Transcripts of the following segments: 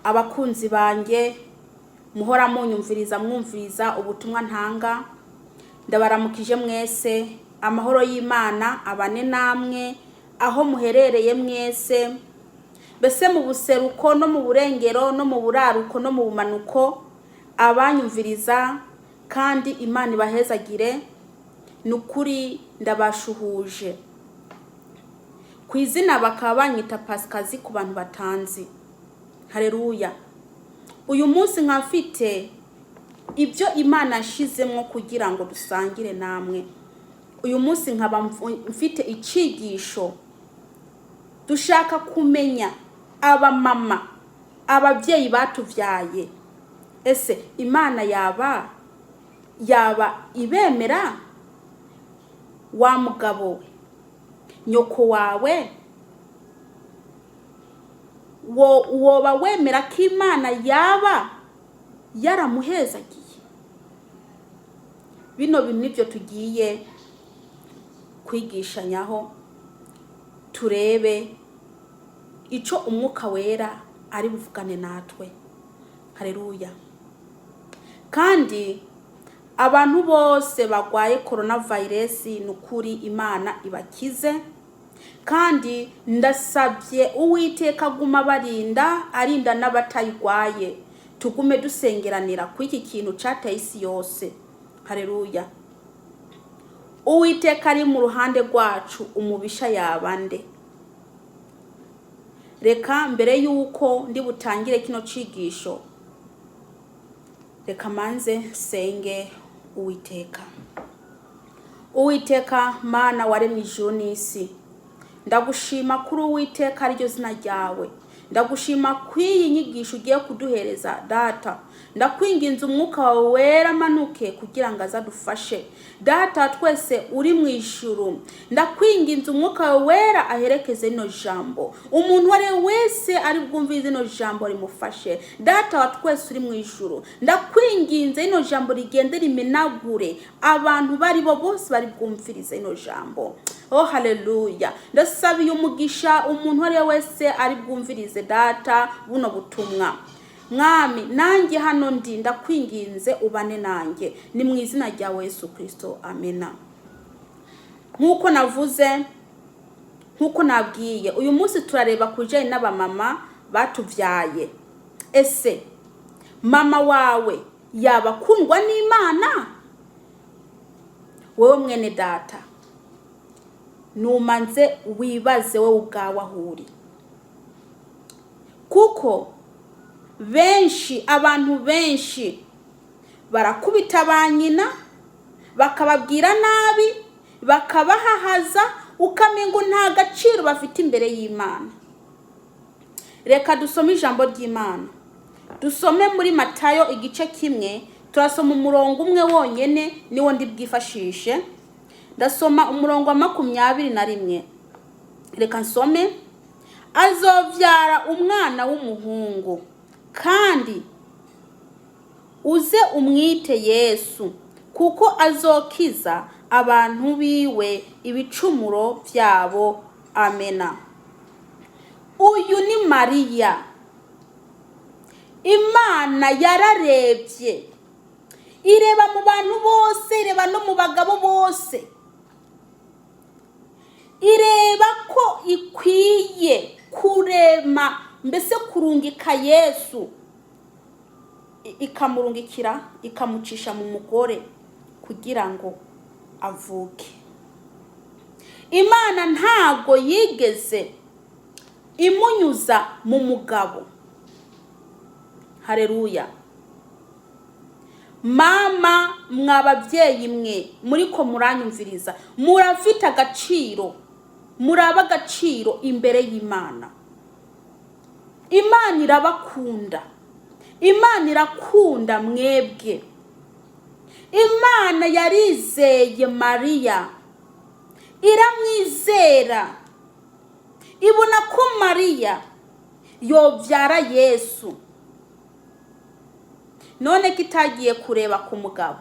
abakunzi banjye muhora munyumviriza mwumviriza ubutumwa ntanga, ndabaramukije mwese. Amahoro y'Imana abane namwe aho muherereye mwese, bese mu buseruko no mu burengero no mu buraruko no mu bumanuko, abanyumviriza kandi Imana ibahezagire. Nukuri ndabashuhuje ku izina bakaba banyita Pasikazi ku bantu batanzi. Haleluya. Uyu munsi nkafite ibyo Imana yashizemwo kugira ngo dusangire namwe. Uyu munsi nkaba mfite icigisho dushaka kumenya abamama, ababyeyi batuvyaye. Ese Imana yaba ibemera? Wa mugabo we, nyoko wawe, woba wemera ko Imana yaba yaramuhezagiye? Bino bintu nibyo tugiye kwigishanyaho, turebe ico umwuka wera ari buvugane natwe. Haleluya. Kandi abantu bose bagwaye coronavirus nukuri Imana ibakize, kandi ndasabye Uwiteka guma barinda, arinda n'abatayigwaye. Tugume dusengeranira ku iki kintu cateye isi yose. Haleluya. Uwiteka ari mu ruhande rwacu, umubisha yabande. Reka mbere yuko ndi butangire kino cigisho, reka manze senge Uwiteka. Uwiteka Mana waremye ijuru n'isi, ndagushima kuri Uwiteka ariryo zina ryawe. Ndagushima kwiyi nyigisho ugiye kuduhereza Data. Ndakwinginze umwuka wawe wera manuke kugira ngo azadufashe. Data twese uri mu ijuru, ndakwinginze umwuka wawe wera aherekeze ino jambo. Umuntu wari wese ari bwumvirize ino jambo rimufashe. Data wa twese uri mu ijuru, ndakwinginze ino jambo rigende rimenagure abantu bari bo bose bari bwumvirize ino jambo. Oh haleluya. Ndasabiye umugisha umuntu wari wese ari bwumvirize Data buno butumwa. Mwami nanjye hano ndi, ndakwinginze ubane nanjye, ni mu izina rya Yesu Kristo, amena. Nkuko navuze, nkuko nabwiye, uyu munsi turareba kujanye n'abamama batuvyaye. Ese mama wawe yaba kundwa n'Imana? Wewe mwene Data, numanze wibaze wowe ubwawe ahuri, kuko abantu benshi barakubita banyina, bakababwira nabi, bakabahahaza, ukamengo nta gaciro bafite imbere y'Imana. Reka dusome ijambo ry'Imana. Dusome muri Matayo igice kimwe, turasoma umurongo umwe wonyene niwo ndi bwifashishe. Ndasoma umurongo wa 21. Reka nsome. Azovyara umwana w'umuhungu, kandi uze umwite Yesu, kuko azokiza abantu biwe ibicumuro vyabo. Amena. Uyu ni Mariya. Imana yararebye, ireba mu bantu bose, ireba no mu bagabo bose, ireba ko ikwiye kurema, mbese kurungika Yesu, ikamurungikira, ikamucisha mu mugore kugira ngo avuke. Imana ntago yigeze imunyuza mu mugabo. Haleluya. Mama mwabavyeyi mwe muriko muranyumviriza, murafite agaciro, muraba agaciro imbere y'Imana. Imana irabakunda, Imana irakunda mwebwe. Imana yarizeye Mariya, iramwizera, ibona ko Mariya yovyara Yesu. None kitagiye kureba ku mugabo.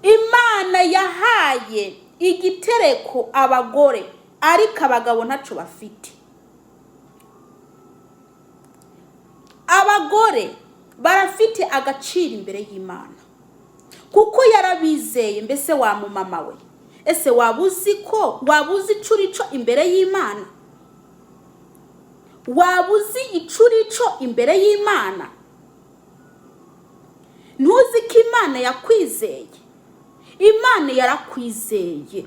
Imana yahaye igitereko abagore, ariko abagabo ntaco bafite. abagore barafite agaciro imbere y'Imana kuko yarabizeye. Mbese wa mu mama we, ese wabuzi icurico imbere y'Imana? Wabuzi icurico imbere y'Imana? Ntuzi ko Imana yakwizeye? Imana yarakwizeye,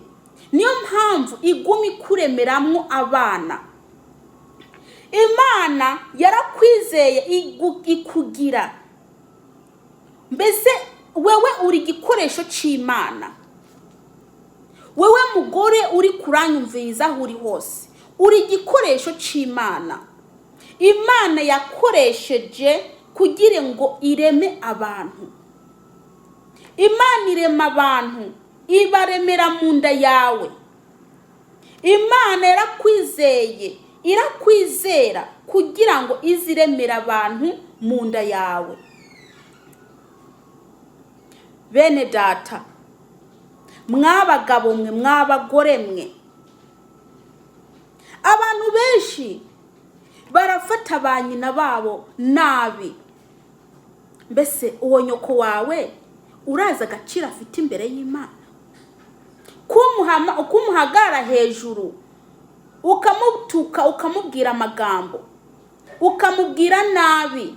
niyo mpamvu igumi kuremeramwo abana. Imana yarakwizeye ikugira. Mbese wewe uri igikoresho c'Imana. Wewe mugore uri kuranyumviriza aho uri hose, uri igikoresho c'Imana. Imana yakoresheje kugira ngo ireme abantu. Imana irema abantu, ibaremera mu nda yawe. Imana yarakwizeye, irakwizera kugira ngo iziremera abantu mu nda yawe. Bene data, mwabagabo mwe, mwabagore mwe, abantu benshi barafata ba nyina babo nabi. Mbese uwo nyoko wawe uraza agaciro afite imbere y'Imana? Kumuhagara hejuru, ukamutuka, ukamubwira amagambo, ukamubwira nabi,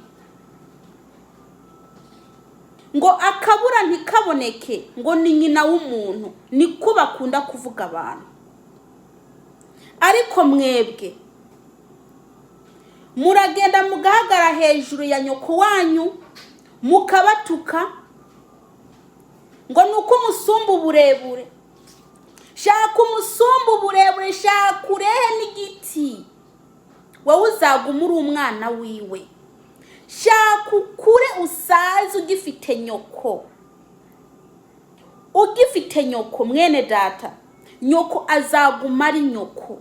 ngo akabura ntikaboneke, ngo ni nyina w'umuntu. Niko bakunda kuvuga abantu. Ariko mwebwe muragenda mugahagara hejuru ya nyoko wanyu, mukabatuka ngo nuko umusumba uburebure. Shaka umusumba uburebure, shaka urehe n'igiti, wowe uzaguma uri umwana wiwe. Shaka ukure usaze ugifite nyoko. Ugifite nyoko mwene data, nyoko azaguma ari nyoko.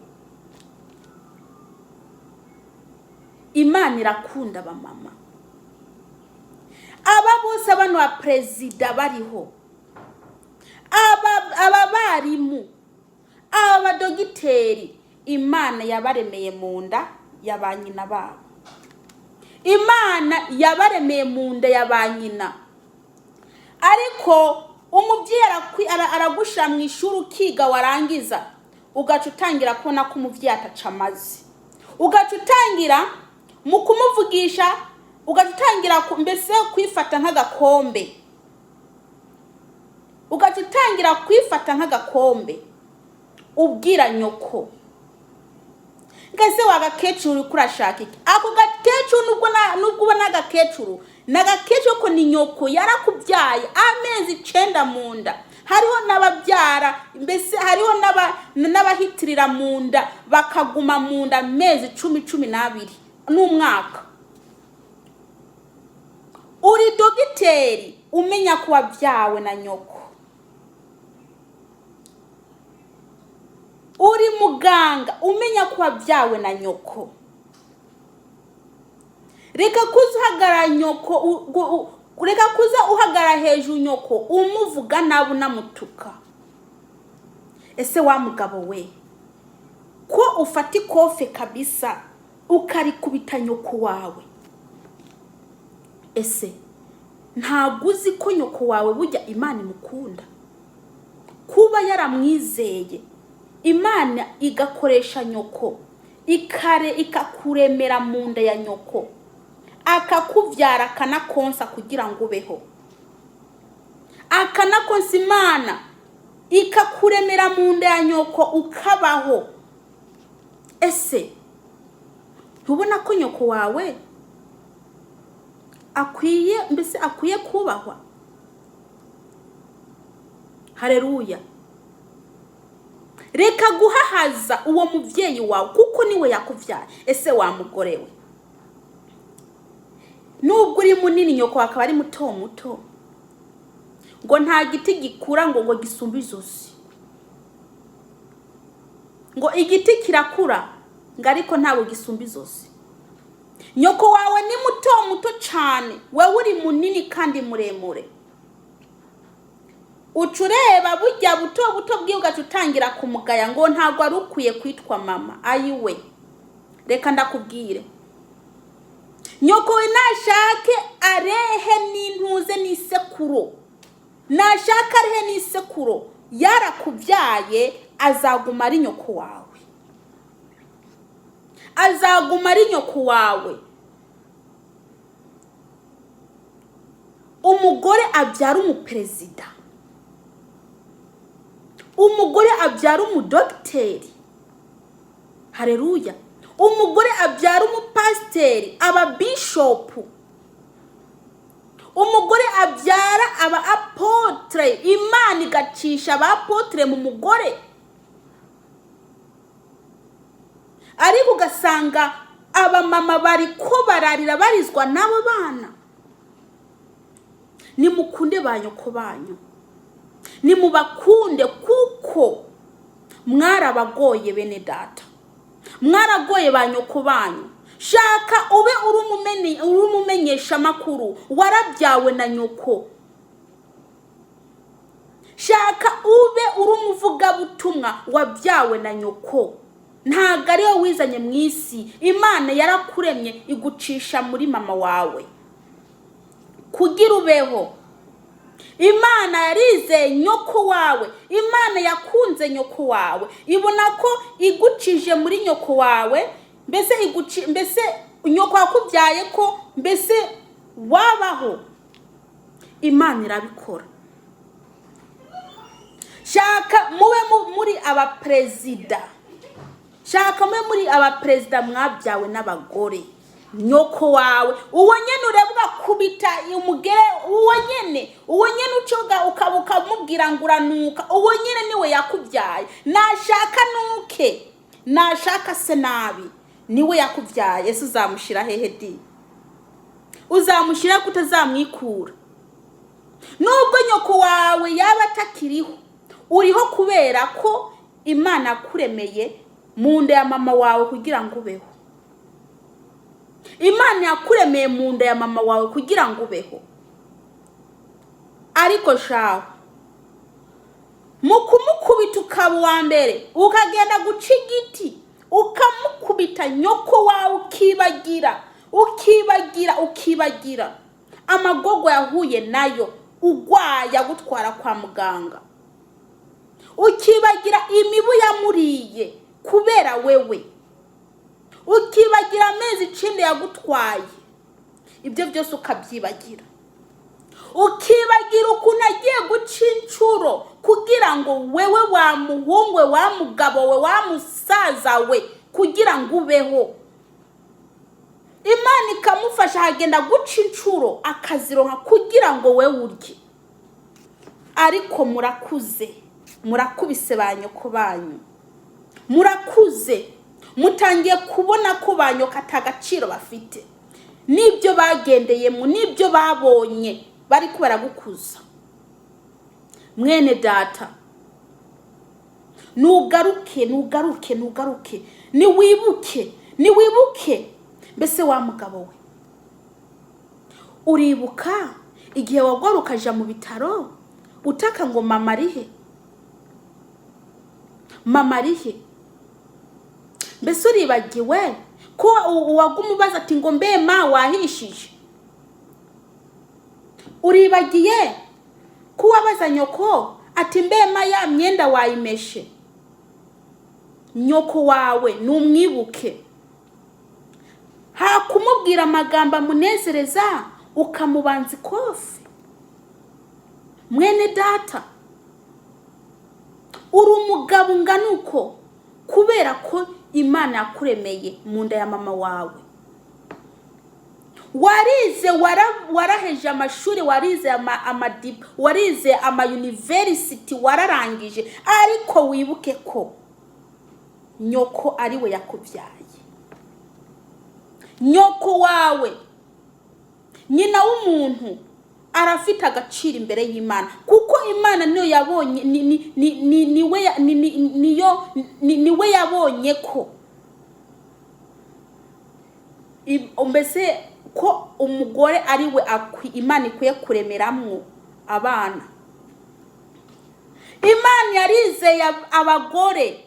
Imana irakunda abamama. Aba bose abantu ba perezida bariho, aba barimu, aba dogiteri, Imana yabaremeye mu nda y'abanyina babo. Imana yabaremeye mu nda y'abanyina. Ariko umubyeyi aragushira mu ishuri ukiga, warangiza ugaca utangira kubona ko umubyeyi atacamaze. Ugaca utangira mu kumuvugisha, ugaca utangira mbese kwifata nk'agakombe. Ugaca utangira kwifata nk'agakombe ubwira nyoko. Ngase wagakecuru kurashaka iki? Ako gakecuru nubwo ubona agakecuru, nagakecuru ko ni nyoko yarakubyaye amezi 9 mu nda. Hariho n'ababyara, mbese hariho n'abahitirira mu nda bakaguma mu nda amezi 10-12 n'umwaka. Uri dogiteri umenya ko wabyawe na nyoko. Uri muganga umenya ko wabyawe na nyoko. Reka kuzuhagara nyoko, reka kuza uhagara hejuru nyoko umuvuga nabu namutuka. Ese wa mugabo we, ko ufati kofe kabisa ukarikubita nyoko wawe? Ese ntaguzi ko nyoko wawe bujya Imana imukunda? Kuba yaramwizeye, Imana igakoresha nyoko, ikakuremera mu nda ya nyoko, akakuvyara akanakonsa kugira ngo ubeho. Akanakonsa Imana ikakuremera mu nda ya nyoko ukabaho. Ese ntubona ko nyoko wawe akwiye kubahwa? Haleluya. Reka guhahaza uwo muvyeyi wawe kuko niwe yakuvyaye. Ese wa mugore we, nubwo uri munini nyoko akaba ari muto muto, ngo nta giti gikura ngo gisumba izosi. Ngo igiti kirakura ngo ariko ntawe gisumba izosi. Nyoko wawe ni muto muto cyane, wewe uri munini kandi muremure. Ucureba bujya buto bw'iugaca utangira kumugaya ngo ntago arukwiye kwitwa mama. Ayiwe, reka ndakubwire, nyoko we nashake arehe n'intuze n'isekuro, nashaka arehe n'isekuro, yarakubyaye azaguma ari nyoko wawe, azaguma ari nyoko wawe. Umugore abyara umuperezida, umugore abyara umudogiteri, haleluya. Umugore abyara umupasiteri, ababishopu, umugore abyara aba apotre, Imana igacisha aba apotre mu mugore. Ariko ugasanga abamama bari ko bararira barizwa n'abo bana. Nimukunde ba nyoko banyu, nimubakunde kuko mwarabagoye bene data, mwaragoye ba nyoko banyu. Shaka ube uri umumenyesha makuru, warabyawe na nyoko. Shaka ube uri umuvuga butumwa, wabyawe na nyoko. Ntago ari wowe wizanye mu isi, Imana yarakuremye igucisha muri mama wawe kugira ubeho. Imana yarize nyoko wawe, Imana yakunze nyoko wawe, ibona ko igucije muri nyoko wawe, mbese nyoko wakubyaye ko mbese wabaho. Imana irabikora. Shaka mube muri abaperezida, shaka mube muri abaperezida mwabyawe n'abagore. Nyoko wawe uwo nyene urebuga kubita umugere, uwo nyene ucoga ukabuka mubwira nguranuka, uwo nyene niwe yakubyaye. Nashaka nuke, nashaka se nabi, niwe yakubyaye. Ese uzamushira hehe di? Uzamushira kutazamwikura. Nubwo nyoko wawe yaba atakiriho, uriho kubera ko Imana kuremeye mu nda ya mama wawe kugira ngo ubeho. Imana yakuremeye mu nda ya mama wawe kugira ngo ubeho. Ariko shaho mukumukubita ukaba wa mbere, ukagenda guca igiti ukamukubita nyoko wawe, ukibagira amagogo yahuye nayo, ugwaya gutwara kwa muganga, ukibagira imibu yamuriye kubera wewe, ukibagira amezi 9 yagutwaye. Ibyo byose ukabyibagira, ukibagira ukuntu agiye guca incuro kugira ngo wewe wa muhungwe, wa mugabo we, wa musaza we, kugira ngo ubeho. Imana ikamufasha hagenda guca incuro akazironka kugira ngo we urye. Ariko murakubise ba nyoko banyu, murakuze, mutangiye kubona ko ba nyoka atagaciro bafite. Nibyo bagendeyemo, nibyo babonye, bari ko baragukuza. Mwene data, nugaruke, niwibuke mbese wa mugabo we. Uribuka igihe wagora ukaja mu bitaro utaka ngo mama arihe? Mbese uribagiwe ko uwagumubaza ati ngo mbe ma wahishije? Uribagiye ko wabaza nyoko ati mbe ma ya myenda wayimeshe? Nyoko wawe numwibuke, hakumubwira amagambo amunezereza ukamubanza ikofi. Mwene data, uri umugabo nganuko kubera ko Imana yakuremeye mu nda ya mama wawe. Warize, waraheje amashuri, warize warize university, wararangije, ariko wibuke ko nyoko ari we yakubyaye. Nyoko wawe, nyina w'umuntu, arafite agaciro imbere y'Imana, kuko Imana niyo yabonye, niwe yabonye ko mbese ko umugore ari we Imana ikwiye kuremeramwo abana. Imana yarizeye abagore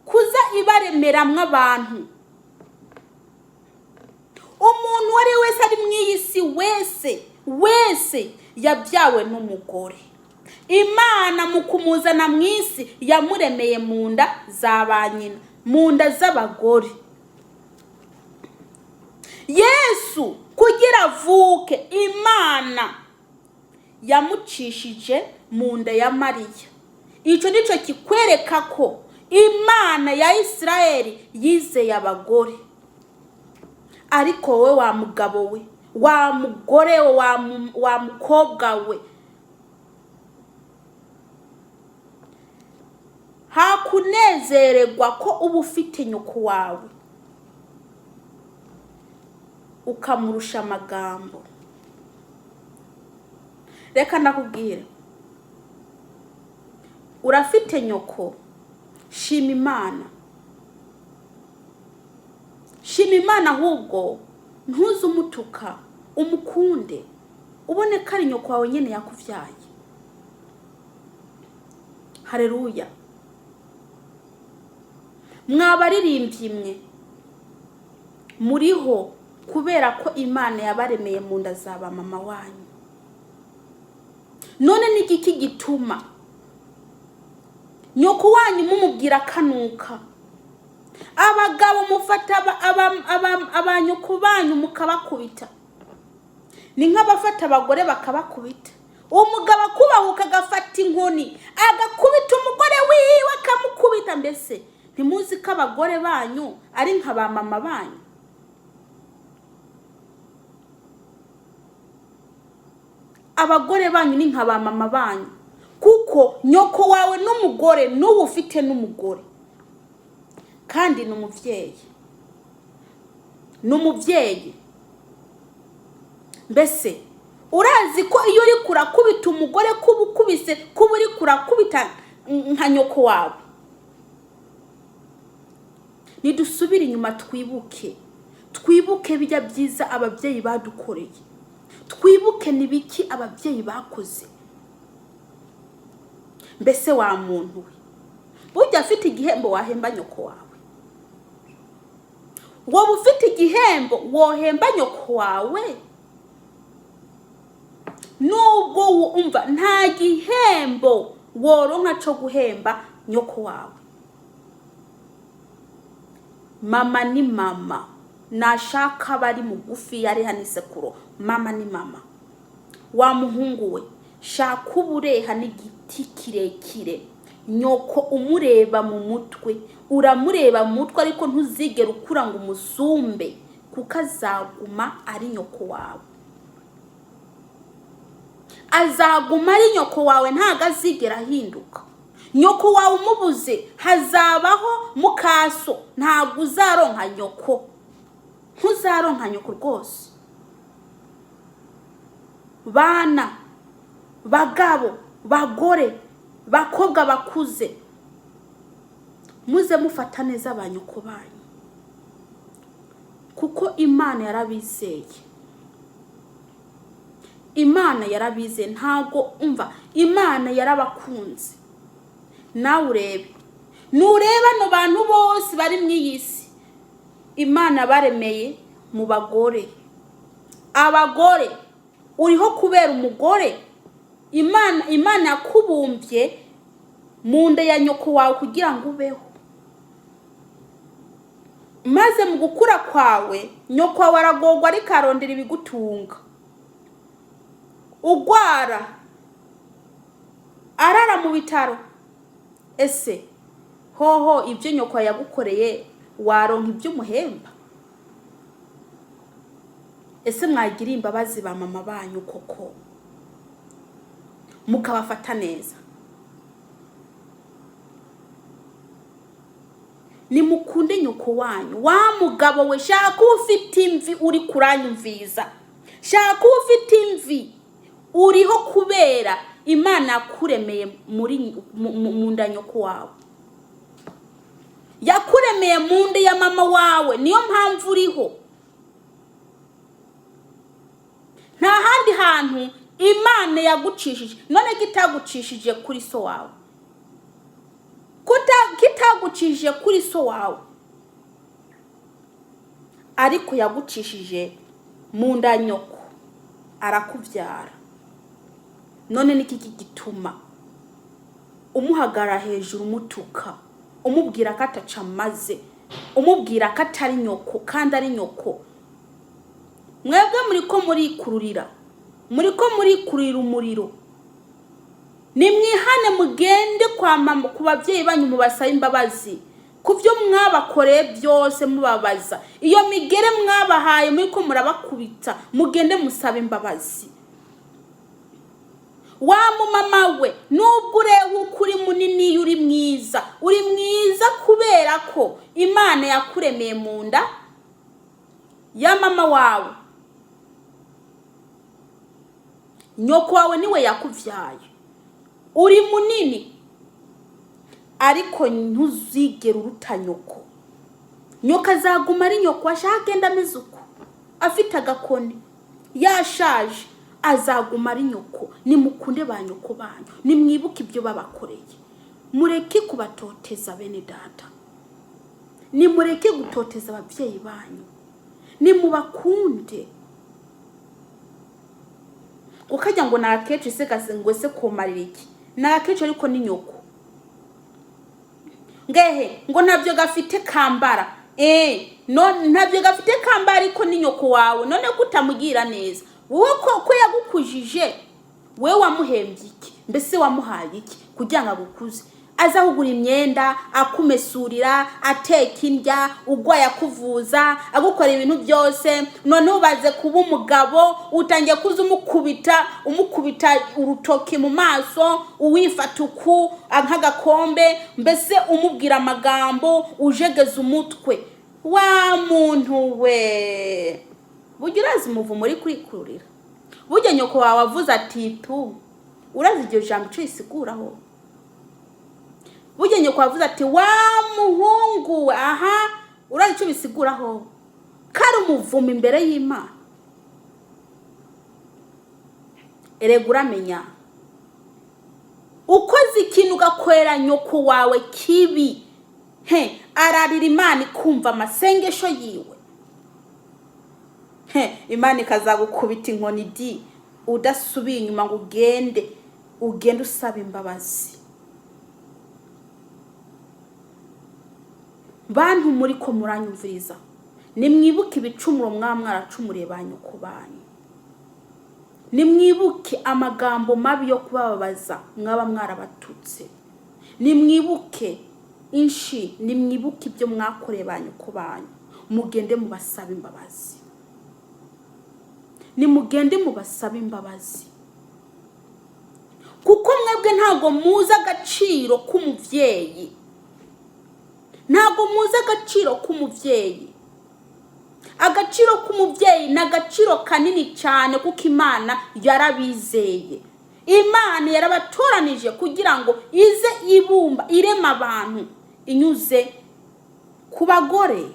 kuza ibaremeramwo abantu. Umuntu wari isi wese yabyawe n'umugore. Imana mu kumuzana mu isi yamuremeye mu nda za ba nyina, mu nda z'abagore. Yesu kugira avuke, Imana yamucishije mu nda ya Mariya. Icyo nicyo kikwereka ko Imana ya Isirayeli yizeye abagore. Ariko wowe wa mugabo we, wa mugore we, wa mukobwa we, hakunezererwa ko uba ufite nyoko wawe ukamurusha amagambo. Reka nakubwire, urafite nyoko, shima Imana. Shima Imana, ahubwo ntuze umutuka, umukunde, ubone ko ari nyoko wawe nyene yakuvyaye. Haleluya. Mwabaririmbyi mwe, muriho kubera ko Imana yabaremeye mu nda za ba mama wanyu. None n'igiki gituma nyoko wanyu mumubwira kanuka? Abagabo mufata abanyoko banyu mukabakubita, ni nk'abafata abagore bakabakubita. Umugabo akubahuka agafata inkoni agakubita umugore wiwe akamukubita. Mbese ntimuzi ko abagore banyu ari nka ba mama banyu? Abagore banyu ni nka ba mama banyu, kuko nyoko wawe n'umugore n'ubu ufite n'umugore kandi n'umuvyeyi. Mbese urazi ko iyo uri kurakubita umugore kubukubise kuba uri kurakubita nka nyoko wawe? Nidusubire inyuma twibuke bijya byiza ababyeyi badukoreye. Twibuke nibiki ababyeyi bakoze. Mbese wa muntu we, burya afite igihembo wahemba nyoko wawe? Wowe ufite igihembo wohemba nyoko wawe? Nubwo umva nta gihembo woronka cyo guhemba nyoko wawe. Mama ni mama, nashaka bari mugufi yari hanisekuro. Mama ni mama. Wa muhungu we, shaka ubureha n'igiti kirekire, nyoko umureba mu mutwe, uramureba mu mutwe, ariko ntuzigera ukura ngo umusumbe, kuko azaguma ari nyoko wawe. Azaguma ari nyoko wawe, ntago azigera ahinduka. Nyoko wawe umubuze hazabaho mukaso, ntago uzaronka nyoko. Ntuzaronka nyoko rwose. Bana, bagabo, bagore, bakobwa bakuze, muze mufata neza abanyoko banyu, kuko Imana yarabizeye. Imana yarabize, ntago umva, Imana yarabakunze. Nawe urebe, nureba no bantu bose bari mw'iyisi, Imana baremeye mu bagore. Abagore uriho kubera umugore. Imana yakubumbye mu nda ya nyoko wawe kugira ngo ubeho. Maze mu gukura kwawe, nyoko wawe aragorwa ariko arondera ibigutunga. Ugwara, arara mu bitaro. Ese hoho ibyo nyoko yagukoreye waronka ibyo umuhemba? Ese mwagira imbabazi ba mama banyu koko, mukabafata neza? Nimukunde nyoko wanyu. Wa mugabo we, shaka ufite imvi uri kuranyumviza, shaka ufite imvi uriho kubera Imana yakuremeye mu nda nyoko wawe. Yakuremeye mu nda ya mama wawe, niyo mpamvu uriho. Nta handi hantu Imana yagucishije. None kitagucishije kuri so wawe? Kitagucishije kuri so wawe, ariko yagucishije mu nda nyoko. arakubyara. None niki gituma umuhagara hejuru umutuka, umubwira ko ataca maze, umubwira ko atari nyoko kandi ari nyoko? Mwebwe muriko murikururira, muriko murikurira umuriro. Nimwihane mugende kwa mama, ku bavyeyi banyu mubasaba imbabazi kuvyo mwabakoreye byose mubabaza. Iyo migere mwabahaye muriko murabakubita, mugende musaba imbabazi. Wa mama we, nubwo urewe ukuri munini uri mwiza, uri mwiza kubera ko Imana yakuremeye mu nda ya mama wawe. Nyoko wawe niwe yakuvyaye. Uri munini ariko ntuzigera uruta nyoko. Nyoko azaguma ari nyoko, ashagenda ameze uko, afite agakoni, yashaje, azaguma ari nyoko. Nimukunde ba nyoko banyu, nimwibuke ibyo babakoreye. Mureke kubatoteza bene data, nimureke gutoteza abavyeyi banyu, nimubakunde. Ukajya ngo nakece se ngo se komarira iki? Nakece ariko ni nyoko. Ngehe ngo ntabyo gafite kambara. No ntabyo gafite kambara ariko ni nyoko wawe. None kutamugira neza. Wowe ko yagukujije, wewe wamuhembye iki? Mbese wamuhaye iki kugira ngo agukuze? Azahugura imyenda, akumesurira, ateka indya, ugwa yakuvuza, agukora ibintu byose. None ubaze kuba umugabo, utangiye kuza umukubita urutoki mu maso, uwifata uku nk'agakombe, mbese umubwira amagambo, ujegeza umutwe. Wa muntu we, burya urazi umuvu muri kwikururira? Burya nyoko wawe avuze ati tu, urazi iryo jambo ico isiguraho? Burya nyoko wavuze ati wa muhungu, aha, urazi ico bisiguraho? Kari umuvumo imbere y'Imana. Erega uramenya, ukoze ikintu ugakorera nyoko wawe kibi, ararira Imana ikumva amasengesho yiwe. Imana ikazagukubita inkoni di, udasubiye inyuma ngo ugende usaba imbabazi. Bantu muri ko muranyumviriza, nimwibuke ibicumuro mwaracumuriye ba nyoko banyu. Nimwibuke amagambo mabi yo kubabaza mwaba mwarabatutse. Nimwibuke nimwibuke ibyo mwakoreye ba nyoko banyu. Mugende mubasaba imbabazi. Nimugende mubasaba imbabazi. Kuko mwebwe ntago muza agaciro k'umuvyeyi. Ntago muza agaciro k'umuvyeyi. Agaciro k'umuvyeyi n'agaciro kanini cyane kuko Imana yarabizeye. Imana yarabatoranije kugira ngo ize ibumba irema abantu inyuze ku bagore.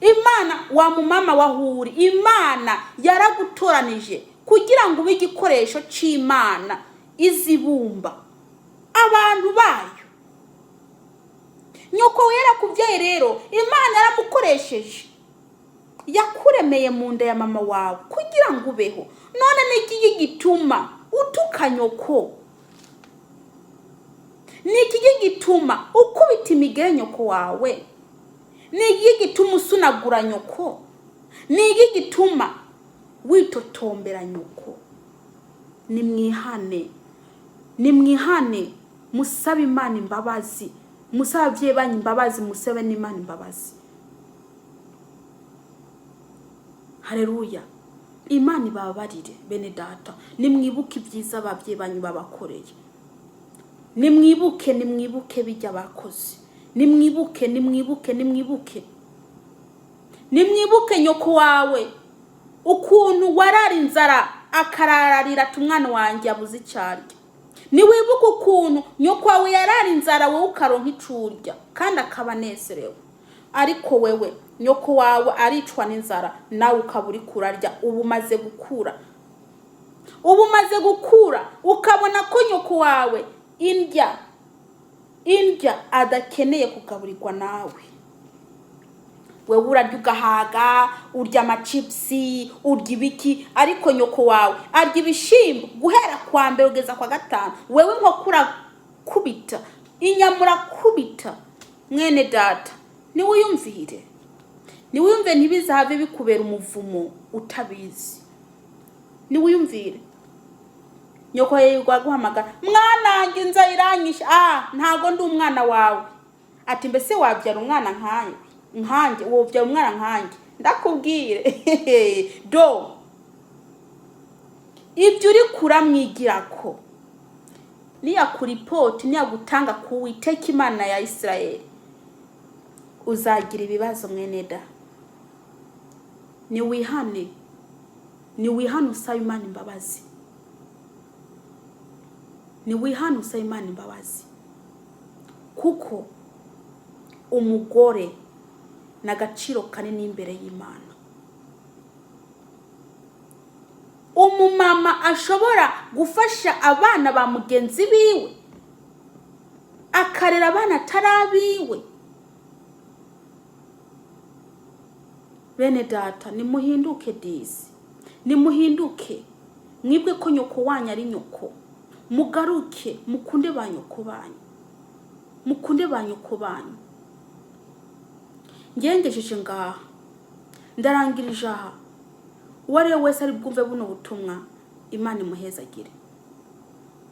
Imana wa mumama wahuri, Imana yaragutoranije kugira ngo ube igikoresho c'Imana izibumba abantu bayo. Nyoko wera kuvyaye rero, Imana yaramukoresheje, yakuremeye mu nda ya mama wawe kugira ngo ubeho. None niki gituma utuka nyoko? Niki gituma ukubita imigere nyoko wawe? Niki gituma usunagura nyoko? Niki gituma witotombera nyoko? Nimwihane musabe Imana imbabazi, musabe abavyeyi banyu imbabazi, musabe n'Imana imbabazi. Haleluya. Imana ibabarire bene data. Nimwibuke ibyiza abavyeyi banyu babakoreye. Nimwibuke bijya bakoze. Nimwibuke nyoko wawe ukuntu warara inzara akarararira tumwana wanjye abuze icyarya. Niwibuke ukuntu nyoko wawe yarara inzara wowe ukaronka icurya kandi akabanezerewe. Ariko wewe nyoko wawe aricwa n'inzara nawe ukaburi kurarya. Ubu maze gukura ukabona ko nyoko wawe indya adakeneye kugaburirwa nawe. wewe urarya ugahaga, urya amachipsi, urya ibiki, ariko nyoko wawe arya ibishimbo guhera kwa mbere ugeza kwa gatanu, wewe inkoko urakubita, inyama urakubita. Mwene data, niwiyumvire ntibizahave bikubera umuvumo utabizi. Niwiyumvire. Nyoko yirwa guhamagara, mwana nza iranyisha, ntago ndi umwana wawe. Ati mbese wabyara umwana nkanjye, wobyara umwana nkanjye? Ndakubwire do ibyo uri kuramwigirako niyakuripoti, niyagutanga ku Uwiteka Imana ya Isirayeli, uzagira ibibazo mwene da. Niwihane usaba Imana imbabazi. Niwihane usaba Imana imbabazi, kuko umugore n'agaciro kanini imbere y'Imana. Umumama ashobora gufasha abana ba mugenzi biwe, akarera abana atarabiwe. Bene data, nimuhinduke disi, nimuhinduke, mwibwe ko nyoko wanyu ari nyoko. Mugaruke, mukunde ba nyoko banyu, mukunde ba nyoko banyu. Ngengejeje ngaha, ndarangirije aha. Uwari wese ari bwumve buno butumwa, Imana imuhezagire.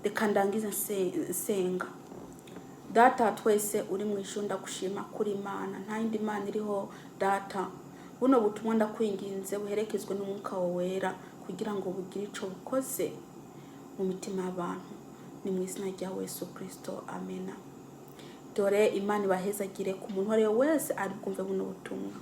Reka ndangize nsenga. Data twese uri mu ijuru, ndagushima kuri Imana, nta yindi Imana iriho. Data, buno butumwa ndakwinginze buherekezwe n'Umwuka wawe wera, kugira ngo bugire ico bukoze mu mitima y'abantu. Ni mu izina rya Yesu Kristo, amena. Dore Imana ibahezagire ku muntu wese ari bwumve buno butumwa.